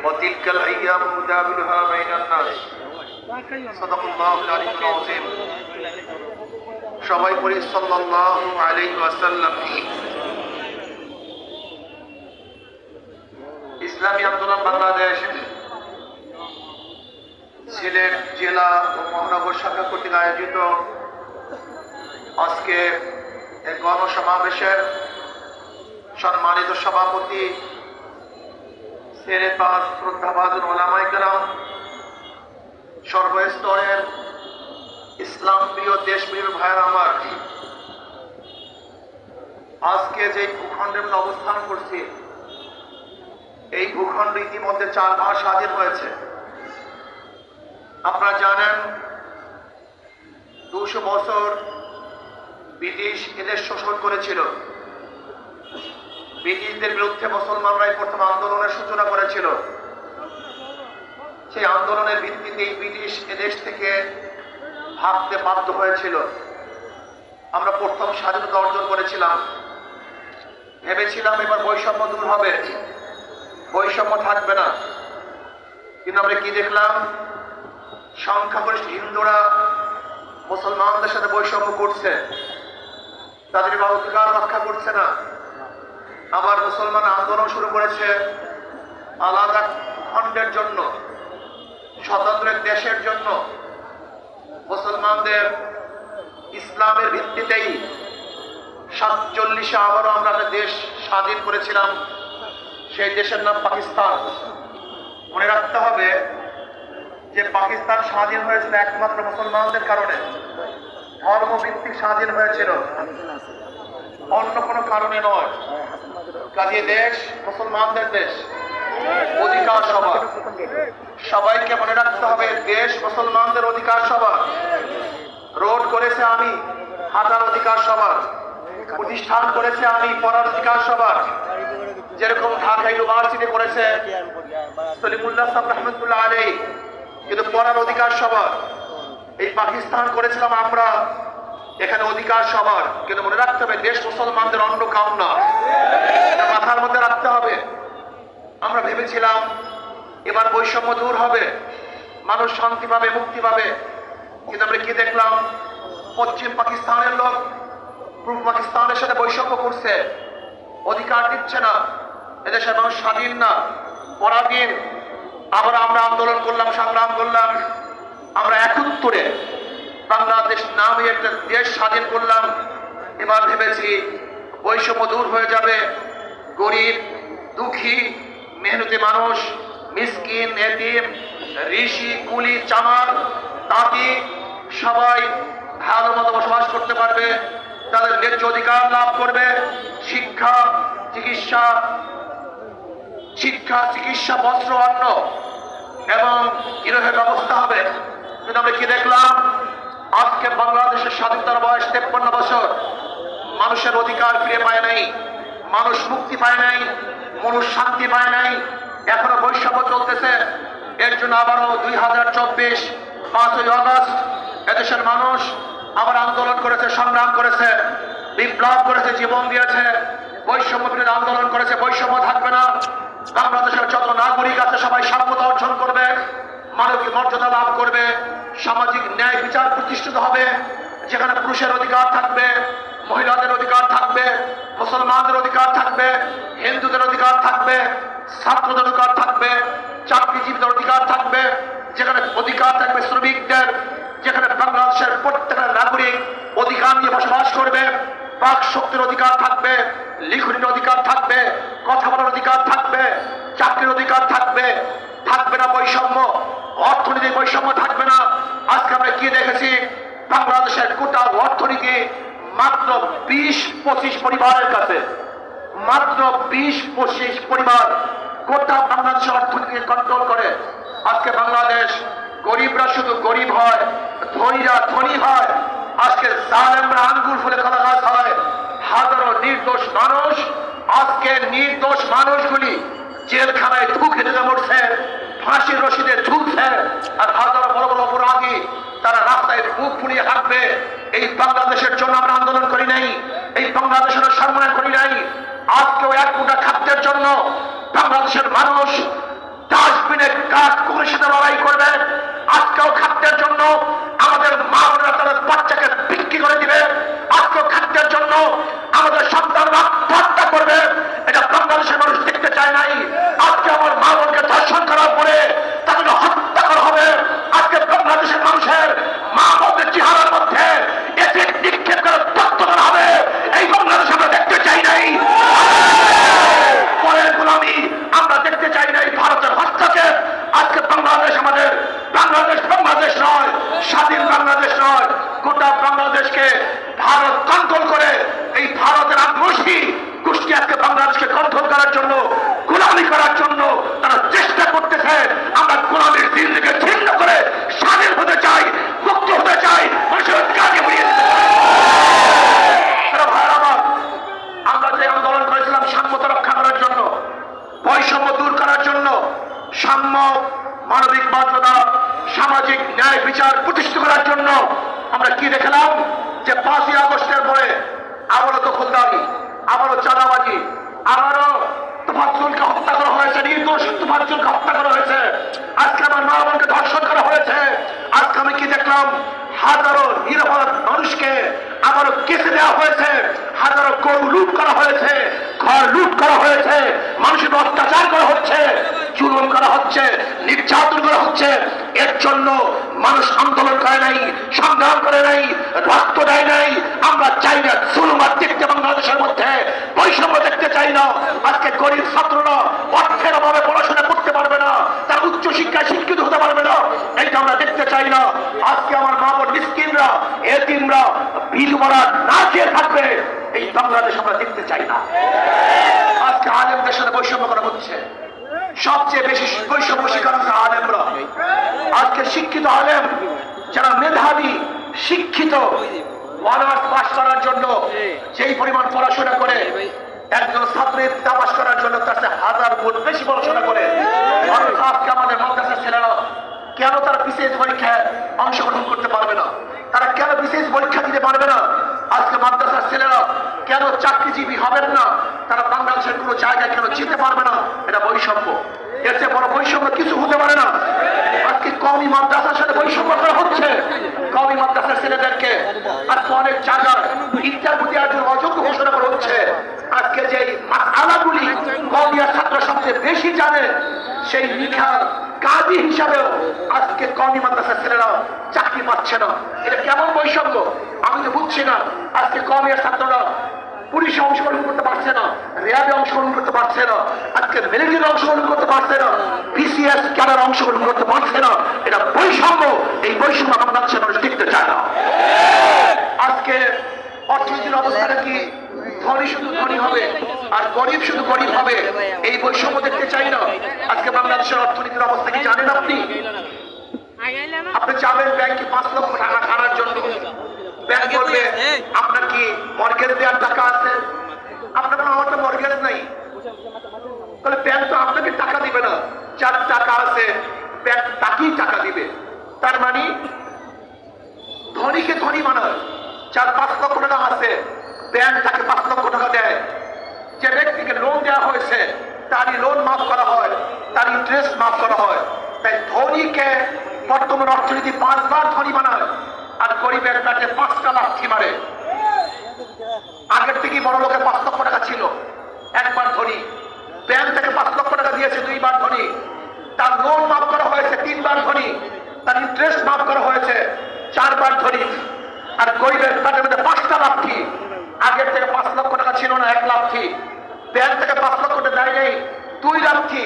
وتلك الأيام نداولها بين الناس صدق الله العلي العظيم সবাই পড়ি সাল্লাল্লাহু আলাইহি ওয়াসাল্লাম। ইসলামী আন্দোলন বাংলাদেশ সিলেট জেলা ও মহানগর শাখা কর্তৃক আয়োজিত আজকে এক গণসমাবেশের সম্মানিত সভাপতি সেরেপাস শ্রদ্ধাভাজন ওলামায়ে কেরাম, সর্বস্তরের ইসলাম প্রিয় দেশপ্রিয় ভাইয়েরা আমার, আজকে যে ভূখণ্ডের মধ্যে অবস্থান করছি, এই ভূখণ্ড ইতিমধ্যে 4 মাস স্বাধীন হয়েছে। আপনারা জানেন 200 বছর ব্রিটিশ এদেশ শোষণ করেছিল। ব্রিটিশদের বিরুদ্ধে মুসলমানরাই প্রথম আন্দোলনের সূচনা করেছিল। সেই আন্দোলনের ভিত্তিতেই ব্রিটিশ এদেশ থেকে ভাগতে বাধ্য হয়েছিল। আমরা প্রথম স্বাধীনতা অর্জন করেছিলাম, ভেবেছিলাম এবার বৈষম্য দূর হবে, বৈষম্য থাকবে না। কিন্তু আমরা কি দেখলাম? সংখ্যাগরিষ্ঠ হিন্দুরা মুসলমানদের সাথে বৈষম্য করছে, তাদের অধিকার রক্ষা করছে না। আবার মুসলমান আন্দোলন শুরু করেছে আলাদা খণ্ডের জন্য, স্বতন্ত্র দেশের জন্য। মুসলমানদের ইসলামের ভিত্তিতেই 47-এ আবারও আমরা একটা দেশ স্বাধীন করেছিলাম, সেই দেশের নাম পাকিস্তান। মনে রাখতে হবে যে পাকিস্তান স্বাধীন হয়েছিল একমাত্র মুসলমানদের কারণে, ধর্মভিত্তিক স্বাধীন হয়েছিল, অন্য কোনো কারণে নয়। কাজে দেশ মুসলমানদের দেশ, অধিকার সবার। সবাইকে মনে রাখতে হবে দেশ মুসলমানদের অধিকার সবার। রোড করেছে আমি, হাঁটার অধিকার সবার। প্রতিষ্ঠান করেছে আমি, পড়ার অধিকার সবার। যেরকম ঢাকা ইউনিভার্সিটি করেছে সলিমুল্লাহ সাহেব রহমতুল্লাহ আলাইহি, কিন্তু পড়ার অধিকার সবার। এই পাকিস্তান করেছিলাম আমরা, এখানে অধিকার সবার। কিন্তু মনে রাখতে হবে দেশ মুসলমানদের, অন্য কাউর না। মাথার মধ্যে রাখতে হবে। আমরা ভেবেছিলাম এবার বৈষম্য দূর হবে, মানুষ শান্তি পাবে, মুক্তি পাবে। কিন্তু আমরা কি দেখলাম? পশ্চিম পাকিস্তানের লোক পূর্ব পাকিস্তানের সাথে বৈষম্য করছে, অধিকার দিচ্ছে না, এদেশের মানুষ স্বাধীন না, পরাধীন। আবার আমরা আন্দোলন করলাম, সংগ্রাম করলাম, আমরা 71-এ বাংলাদেশ নামে একটা দেশ স্বাধীন করলাম। এবার ভেবেছি বৈষম্য দূর হয়ে যাবে, গরিব, দুঃখী, মেহনতি মানুষ, মিসকিন, এতিম, ঋষি, কুলি, চামার, তাঁতি সবাই ভালো মতো বসবাস করতে পারবে, তাদের ন্যায্য অধিকার লাভ করবে। শিক্ষা, চিকিৎসা, বস্ত্র, অন্ন এবং গৃহের ব্যবস্থা হবে। কিন্তু আমরা কি দেখলাম? আজকে বাংলাদেশের স্বাধীনতার বয়স 53 বছর, মানুষের অধিকার ফিরে পায় নাই, মানুষ মুক্তি পায় নাই, মানুষ শান্তি পায় নাই, এখনো বৈষম্য চলতেছে। এর জন্য আবারও 2024 5ই আগস্ট এদেশের মানুষ আবার আন্দোলন করেছে, সংগ্রাম করেছে, বিপ্লব করেছে, জীবন দিয়েছে, বৈষম্য বিরোধী আন্দোলন করেছে। বৈষম্য থাকবে না। বাংলাদেশের যত নাগরিক আছে সবাই সাম্যতা অর্জন করবে, মানবিক মর্যাদা লাভ করবে, সামাজিক ন্যায় বিচার প্রতিষ্ঠিত হবে। যেখানে পুরুষের অধিকার থাকবে, মহিলাদের অধিকার থাকবে, মুসলমানদের অধিকার থাকবে, হিন্দুদের অধিকার থাকবে, ছাত্রদের অধিকার থাকবে, চাকরিজীবীদের অধিকার থাকবে। যেখানে অধিকার থাকবে শ্রমিকদের, যেখানে বাংলাদেশের প্রত্যেকটা নাগরিক অধিকার নিয়ে বসবাস করবে, বাক শক্তির অধিকার থাকবে, লিখনের অধিকার থাকবে, কথা বলার অধিকার থাকবে, চাকরির অধিকার থাকবে। থাকবে না বৈষম্য, অর্থনৈতিক বৈষম্য থাকবে না। আজকে আমরা কি দেখেছি? বাংলাদেশের গোটা অর্থনীতি মাত্র 20-25 পরিবারের কাছে, মাত্র 20-25 পরিবার গোটা বাংলাদেশের অর্থনীতিকে কন্ট্রোল করে। আজকে বাংলাদেশ গরিবরা শুধু গরিব হয়, ধনীরা ধনী হয়। আজকে জালেমরা আঙ্গুল ফুলে কলা গাছ হয়। হাজারো নির্দোষ মানুষ, আজকে নির্দোষ মানুষগুলি জেলখানায় ঢুকে যেতে মরছে, ফাঁসির রশিদে ঝুলছে। আর হাজারো বড় বড় অপরাধী তারা রাস্তায় বুক ফুলিয়ে হাঁটবে। এই বাংলাদেশের জন্য আমরা আন্দোলন করি নাই, এই বাংলাদেশের সম্মান করি নাই। আজকেও এক মুঠা খাদ্যের জন্য বাংলাদেশের মানুষ ডাস্টবিনে কাঠ কুকুরের সাথে লড়াই করবে। আজকেও খাদ্যের জন্য আমাদের মা বোনেরা তাদের বাচ্চাকে বিক্রি করে দিবে। আজকেও খাদ্যের জন্য আমাদের সন্তানরা আত্মহত্যা করবে। এটা বাংলাদেশের মানুষ দেখতে চায় নাই। আজকে আমার মা বোনকে ধর্ষণ করার পরে তাদেরকে হত্যা করা হবে। আজকে বাংলাদেশের মানুষের মা বোনদের চেহারার মধ্যে এসিড নিক্ষেপ করে তত্ত্ব করা হবে। এই বাংলাদেশ আমরা দেখতে চাই নাই। পরের গোলামি আমরা দেখতে চাই নাই। ভারতের হস্তক্ষেপ। আজকে বাংলাদেশ আমাদের বাংলাদেশ নয়, স্বাধীন বাংলাদেশ নয়। গোটা বাংলাদেশকে ভারত কন্ট্রোল করে। এই ভারতের আগ্রাসী গোষ্ঠী আজকে বাংলাদেশকে কন্ট্রোল করার জন্য, গোলামি করার জন্য তারা চেষ্টা করতেছে। আমরা গোলামির দিন থেকে ছিন্ন করে স্বাধীন হতে চাই, মুক্ত হতে চাই, মানুষের অধিকারকে ফিরিয়ে দিতে চাই। আমরা যে আন্দোলন করেছিলাম সাম্যতা রক্ষা করার জন্য, বৈষম্য দূর করার জন্য, সাম্য, মানবিক মর্যাদা, সামাজিক ন্যায় বিচার প্রতিষ্ঠা করার জন্য, আমরা কি দেখলাম যে 5ই আগস্টের পরে আবারও দখলদারি, আবারও চাঁদাবাজি, আবারও তোফাজ্জলকে হত্যা করা হয়েছে, নির্দোষ তোফাজ্জলকে হত্যা করা হয়েছে। আজকে আমার মা বোনকে ধর্ষণ করা হয়েছে। আজকে আমি কি দেখলাম, হাজারো নিরাপরাধ মানুষকে আবারও কেসে দেওয়া হয়েছে, হাজারো গরু লুট করা হয়েছে, ঘর লুট করা হয়েছে, মানুষের অত্যাচার করা হচ্ছে, জুলুম করা হচ্ছে, নির্যাতন করা হচ্ছে। এর জন্য মানুষ আন্দোলন করে নাই, সংগ্রাম করে নাই, রক্ত দেয় নাই। আমরা চাই না জুলুম আর দেখতে, বাংলাদেশের মধ্যে বৈষম্য দেখতে চাই না। আজকে গরিব ছাত্ররা অর্থের অভাবে পড়াশোনা করতে পারবে না, তার উচ্চ শিক্ষায় শিক্ষিত হতে পারবে না, এইটা আমরা দেখতে চাই না। আজকে আমার মা বোন মিসকিনরা, এতিমরা, বিধবারা না খেয়ে থাকবে, এই বাংলাদেশ আমরা দেখতে চাই না। আজকে আলেমদের সাথে বৈষম্য করা হচ্ছে। সবচেয়ে বেশি বৈষম্য শিকার হচ্ছে আলেমরা। আজকে শিক্ষিত আলেম যারা মেধাবী, শিক্ষিত, অনার্স পাস করার জন্য যেই পরিমাণ পড়াশোনা করে, একজন ছাত্রের পাস করার জন্য তার 1000 গুণ বেশি পড়াশোনা করে। আজকে আমাদের মাদ্রাসার ছেলেরা কেন তারা বিশেষ পরীক্ষায় অংশগ্রহণ করতে পারবে না? তারা কেন বিশেষ পরীক্ষা দিতে পারবে না? আজকে মাদ্রাসার ছেলেরা কেন চাকরিজীবী হবেন না? তারা বাংলাদেশের কোনো জায়গায় কেন যেতে পারবে না? এটা বৈষম্য। এর চেয়ে বড় বৈষম্য কিছু হতে পারে না। আজকে কওমি মাদ্রাসার সাথে বৈষম্য করা হচ্ছে। কওমি মাদ্রাসার ছেলেদেরকে আজকে অনেক জায়গায় ইন্টারভিউ দেওয়ার জন্য অযোগ্য ঘোষণা করা হচ্ছে। আজকে যে মাসআলাগুলি কওমিয়ার ছাত্র সবচেয়ে বেশি জানে, সেই লিখার কাজী হিসাবেও আজকে কওমি মাদ্রাসার ছেলেরা চাকরি পাচ্ছে না। এটা কেমন বৈষম্য আমি তো বুঝছি না। আজকে কওমিয়ার ছাত্ররা পুলিশে অংশগ্রহণ করতে পারছে না, র্যাবে অংশগ্রহণ করতে পারছে না, আজকে মিলিটারিতে অংশগ্রহণ করতে পারছে না, বিসিএস ক্যাডারে অংশগ্রহণ করতে পারছে না। এটা বৈষম্য। এই বৈষম্য বাংলাদেশের মানুষ দেখতে চায় না। আজকে অর্থনীতির অবস্থাটা কি? ধনী শুধু ধনী হবে আর গরিব শুধু গরিব হবে, এই বৈষম্য দেখতে চাই না। আজকে বাংলাদেশের অর্থনীতির অবস্থা কি জানেন আপনি? আপনি যাবেন ব্যাংকে 5 লক্ষ টাকা আনার জন্য, ব্যাংক বলবে আপনার কি মর্গেজ দেওয়ার টাকা আছে? আপনার আমার তো মর্গেজ নাই। তাহলে ব্যাংক তো আপনাকে টাকা দিবে না। যার টাকা আছে ব্যাংক তাকেই টাকা দিবে। তার মানে ধনীকে ধনী বানায়। যার 5 লক্ষ টাকা আছে ব্যাংক তাকে 5 লক্ষ টাকা দেয়। যে ব্যক্তিকে লোন দেওয়া হয়েছে তারই লোন মাফ করা হয়, তার ইন্টারেস্ট মাফ করা হয়। তাই ধনীকে বর্তমান অর্থনীতি 5 বার ধনী বানায়, আর গরিবের পেটে 5টা লাথি মারে। আগের থেকে বড় লোকের 5 লক্ষ টাকা ছিল, একবার ধনী। ব্যাংক থেকে 5 লক্ষ টাকা দিয়েছে, 2 বার ধনী। তার লোন মাফ করা হয়েছে, 3 বার ধনী। তার ইন্টারেস্ট মাফ করা হয়েছে, 4 বার ধনী। আর গরিবের পেটের মধ্যে 5টা লাথি। আগের থেকে 5 লক্ষ টাকা ছিল না, 1 লাথি। ব্যাংক থেকে 5 লক্ষ টাকা দেয় নেই, 2 লাথি।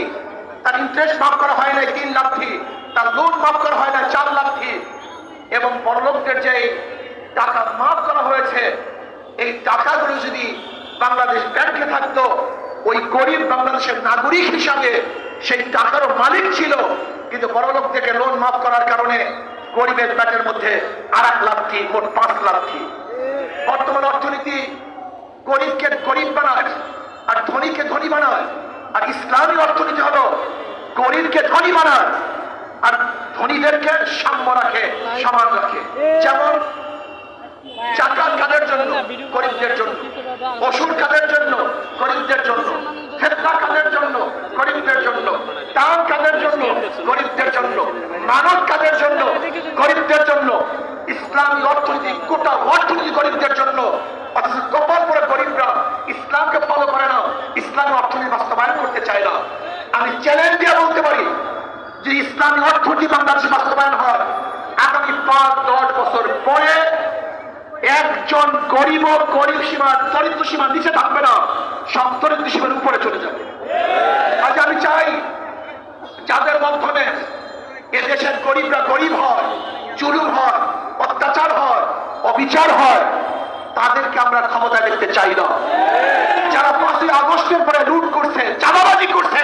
তার ইন্টারেস্ট মাফ করা হয় নাই, 3 লাথি। তার লোন মাফ করা হয় না, 4 লাথি। এবং বড়লোকদের যে টাকা মাফ করা হয়েছে, এই টাকাগুলো যদি বাংলাদেশ ব্যাংকে থাকতো, ওই গরিব বাংলাদেশের নাগরিক হিসাবে সেই টাকারও মালিক ছিল। কিন্তু বড়লোকদেরকে লোন মাফ করার কারণে গরিবের পেটের মধ্যে আর 1 লাথি, মোট 5 লাথি। বর্তমান অর্থনীতি গরিবকে গরিব বানায় আর ধনীকে ধনী বানায়। আর ইসলামী অর্থনীতি হলো গরিবকে ধনী বানায় আর ধনীদেরকে সাম্য রাখে, সমান রাখে। যেমন জাকাত কাদের জন্য? গরিবদের জন্য। ওষুধ কাদের জন্য? গরিবদের জন্য। ফিতরা কাদের জন্য? গরিবদের জন্য। দান কাদের গোটা অর্থনীতি গরিবদের জন্য, অথচ কপাল পরে গরিবরা ইসলামকে ফলো করে না, ইসলামী অর্থনীতি বাস্তবায়ন করতে চায় না। আমি চ্যালেঞ্জ দিয়ে বলতে পারি যে ইসলামী অর্থনীতি বাংলাদেশে বাস্তবায়ন হয়, আগামী 5-10 বছর পরে একজন গরিব সীমার দরিদ্র সীমার নিচে থাকবে না, সব দরিদ্র সীমার উপরে চলে যাবে। আজ আমি চাই যাদের মাধ্যমে এদেশের গরিবরা গরিব হয়, জুলুম হয়, অত্যাচার হয়, অবিচার হয়, তাদেরকে আমরা ক্ষমতায় দেখতে চাই না। যারা 5ই আগস্টের পরে লুট করছে, চাঁদাবাজি করছে,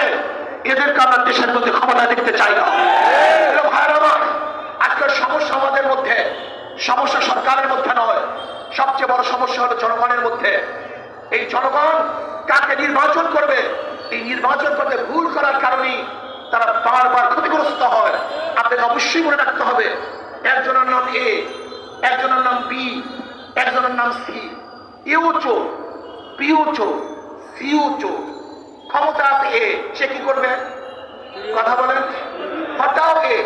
এদেরকে আমরা দেশের মধ্যে ক্ষমতায় দেখতে চাই না। আজকের সমস্যা আমাদের মধ্যে, সমস্যা সরকারের মধ্যে নয়, সবচেয়ে বড় সমস্যা হলো জনগণের মধ্যে। এই জনগণ কাকে নির্বাচন করবে, এই নির্বাচন করতে ভুল করার কারণেই তারা বারবার ক্ষতিগ্রস্ত হয়। আপনাকে অবশ্যই মনে রাখতে হবে, একজনের নাম এ, একজনের নাম বি, একজনের নাম সি। এও চোর, বিও চোর, সিও চোর। ক্ষমতা আছে এ, সে কি করবে? কথা বলেন। হটাও এ,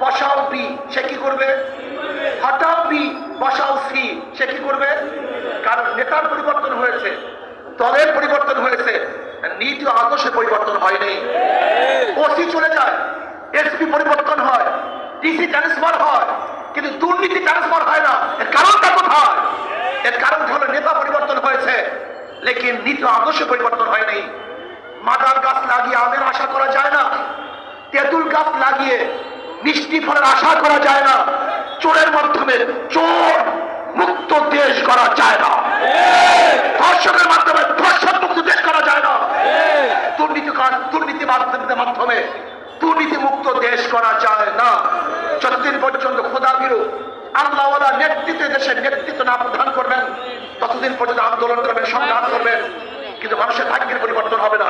বসাও বি, সে কি করবে? হটাও বি, বসাও সি, সে কি করবে? কারণ নেতার পরিবর্তন হয়েছে, দলের পরিবর্তন হয়েছে, নীতি আদর্শের পরিবর্তন হয়নি। ওসি চলে যায়, এসপি পরিবর্তন হয়, ডিসি ট্রান্সফার হয়, কিন্তু দুর্নীতি ট্রান্সফার হয় না। এর কারণটা কোথায়? এর কারণটা হলো নেতা পরিবর্তন হয়েছে, লেকিন নীতি আদর্শ পরিবর্তন হয়নি। মাদার গাছ লাগিয়ে আমের আশা করা যায় না, তেঁতুল গাছ লাগিয়ে মিষ্টি ফলের আশা করা যায় না, চোরের মাধ্যমে চোর মুক্ত দেশ করা যায় না, ধর্ষকের মাধ্যমে ধর্ষক মুক্ত দেশ করা যায় না, দুর্নীতিবাজদের মাধ্যমে দুর্নীতি মুক্ত দেশ করা যায় না। যতদিন পর্যন্ত খোদা বিরু আল্লাহওয়ালা নেতৃত্বে দেশের নেতৃত্ব না প্রদান করবেন, ততদিন পর্যন্ত আন্দোলন করবেন, সংগ্রাম করবেন, কিন্তু মানুষের ভাগ্যের পরিবর্তন হবে না।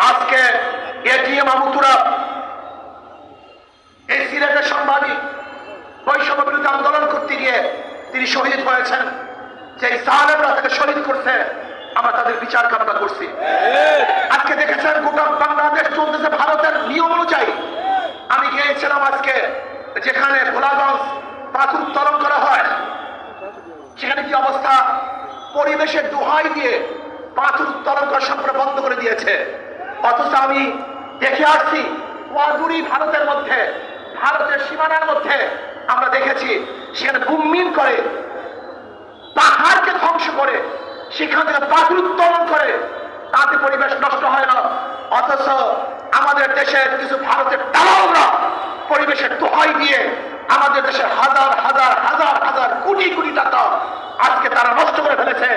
আজকে এটিএম আবু তুরাব, এই সিলেটের সাংবাদিক, বৈষম্য বিরুদ্ধে আন্দোলন করতে গিয়ে তিনি শহীদ হয়েছেন। যে সালেমরা তাকে শহীদ করছে, আমরা তাদের বিচার কামনা করছি। আজকে দেখেছেন গোটা বাংলাদেশ চলতেছে ভারতের নিয়ম অনুযায়ী। আমি গিয়েছিলাম আজকে যেখানে ভোলাগঞ্জ পাথর উত্তোলন করা হয়, সেখানে কি অবস্থা? পরিবেশের দোহাই দিয়ে পাথর উত্তোলন করা সম্পূর্ণ বন্ধ করে দিয়েছে। অথচ আমি দেখে আসছি ওয়াদুরি ভারতের মধ্যে, ভারতের সীমানার মধ্যে আমরা দেখেছি সেখানে বুমমিন করে, পাহাড়কে ধ্বংস করে, সেখান থেকে পাথর উত্তোলন করে, তাতে পরিবেশ নষ্ট হয় না। অথচ আমাদের দেশের কিছু ভারতের দালালরা পরিবেশের দোহাই দিয়ে আমাদের দেশের হাজার হাজার হাজার হাজার কোটি কোটি টাকা আজকে তারা নষ্ট করে ফেলেছে।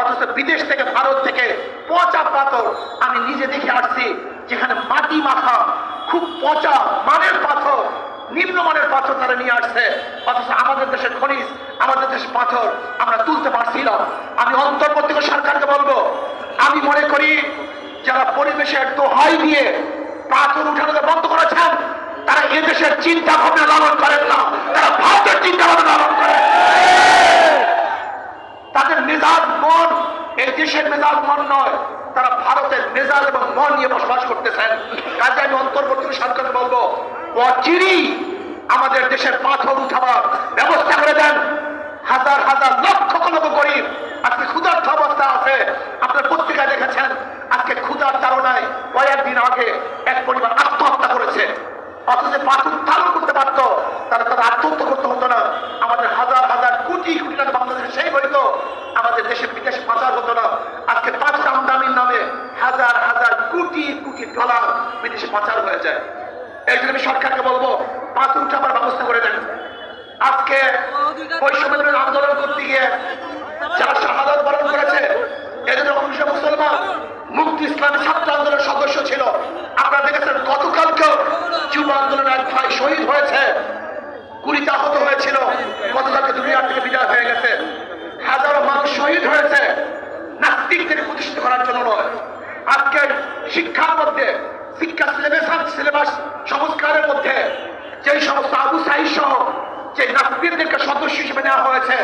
অথচ বিদেশ থেকে, ভারত থেকে পচা পাথর আমি নিজে দেখে আসছি, যেখানে মাটি মাখা খুব পচা মানের পাথর, নিম্নমানের পাথর তারা নিয়ে আসছে। অথচ আমাদের দেশের খনিজ, আমাদের দেশের পাথর আমরা তুলতে পারছি না। আমি অন্তর্বর্তী সরকারকে বলবো, আমি মনে করি যারা পরিবেশের দোহাই দিয়ে পাথর উঠানোকে বন্ধ করেছেন, তারা এদেশের চিন্তা ভাবনা লালন করেন না, তারা ভারতের চিন্তা ভাবনা লালন করেন। তাদের মেজাজ মন এই দেশের মেজাজ মন নয়, তারা ভারতের মেজাজ এবং মন নিয়ে বসবাস করতেছেন। কাজে আমি অন্তর্বর্তী সরকারকে বলবো, অচিরেই আমাদের দেশের পাথর উঠাবার ব্যবস্থা করে দেন। হাজার হাজার লক্ষ লক্ষ গরিব আজকে ক্ষুধার্ত অবস্থা আছে। আপনার পত্রিকায় দেখেছেন আজকে ক্ষুধার তাড়নায় কয়েকদিন আগে এক পরিবার আত্মহত্যা করেছে। অথচ পাথর উত্তোলন করতে পারত, তারা আত্মহত্যা করতে হতো না। আমাদের হাজার হাজার কোটি কোটি টাকা বাংলাদেশে সেই হইতো, আমাদের দেশে বিদেশে পাচার হতো না। আজকে পাথর আমদানির নামে হাজার হাজার কোটি কোটি ডলার বিদেশে পাচার হয়ে যায়। এই জন্য আমি সরকারকে বলবো, পাথর উঠাবার ব্যবস্থা করে দেন। আজকে বৈষম্য বিরোধী আন্দোলন করতে গিয়ে যারা শাহাদাত বরণ করেছে, এদের অংশ মুসলমান, মুক্তি ইসলামী ছাত্র আন্দোলনের সদস্য ছিল। আপনারা দেখেছেন গতকালকেও যুব আন্দোলনের এক ভাই শহীদ হয়েছে, গুলিতে আহত হয়েছিল, গতকালকে দুনিয়ার থেকে বিদায় হয়ে গেছে। হাজারো মানুষ শহীদ হয়েছে নাস্তিকদের প্রতিষ্ঠিত করার জন্য নয়। আজকে শিক্ষার মধ্যে, শিক্ষা সিলেবাস সংস্কারের মধ্যে যে সমস্ত আবু সাঈদ সহ যে নাস্তিকদেরকে সদস্য হিসেবে নেওয়া হয়েছে,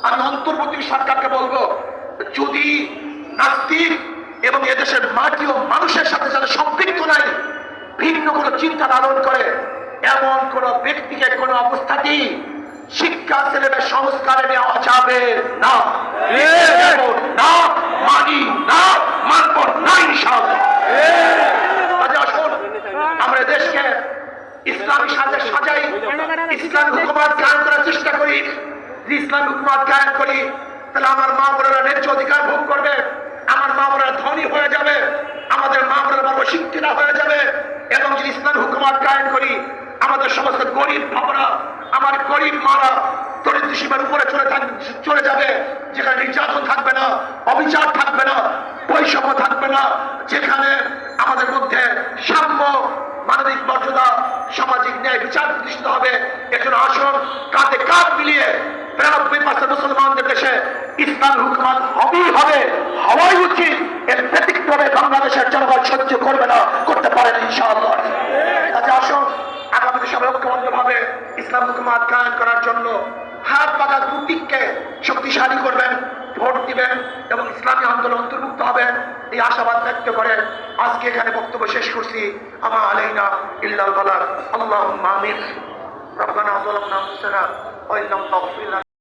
আমি অন্তর্বর্তী সরকারকে বলবো, যদি নাস্তিক এবং এদেশের মাটি ও মানুষের সাথে যারা সম্পৃক্ত নাই, ভিন্ন কোনো চিন্তা লালন করে, এমন কোন ব্যক্তিকে কোনো অবস্থাতেই শিক্ষা সিলেবাস সংস্কারে নেওয়া যাবে না। না মানি না, মানব না ইনশাআল্লাহ। আসুন আমরা দেশকে ইসলামী সাজে সাজাই, ইসলামী হুকুমত কায়েম করার চেষ্টা করি। ইসলামী হুকুমত কায়েম করি, তাহলে আমার মা বোনেরা ন্যায্য অধিকার ভোগ করবে, আমার মা বোনেরা ধনী হয়ে যাবে, আমাদের মা বোনেরা বড় শিক্ষিতা হয়ে যাবে। এবং যদি ইসলামী হুকুমত কায়েম করি, আমাদের সমস্ত গরিব ভাবনা, আমার গরিব মারা দরিদ্র সীমার উপরে চলে যাবে, যেখানে নির্যাতন থাকবে না, অবিচার থাকবে না, বৈষম্য থাকবে না, যেখানে আমাদের মধ্যে সাম্য, মানবিক মর্যাদা, সামাজিক ন্যায় বিচার প্রতিষ্ঠিত হবে। এজন্য আসুন কাঁধে কাঁধ মিলিয়ে 93% মুসলমানদের দেশে ইসলাম হুকুমত হবেই হবে, হওয়াই উচিত। এর ব্যতিক্রমে বাংলাদেশের জনগণ সহ্য করবে না, করতে পারেন ইনশাআল্লাহ। আচ্ছা আসুন আগামী সবাই ঐক্যবদ্ধভাবে ইসলাম হুকুমত কায়েম করার জন্য হাত পাকা প্রতীককে শক্তিশালী করবেন, ভোট দিবেন এবং ইসলামী আন্দোলন অন্তর্ভুক্ত হবেন, এই আশাবাদ ব্যক্ত করে আজকে এখানে বক্তব্য শেষ করছি। আমা আলাইনা ইল্লাল বালাগ। আল্লাহুম্মা আমিন। রব্বানা যালামনা আনফুসানা ওয়া ইল্লাম তাগফির লানা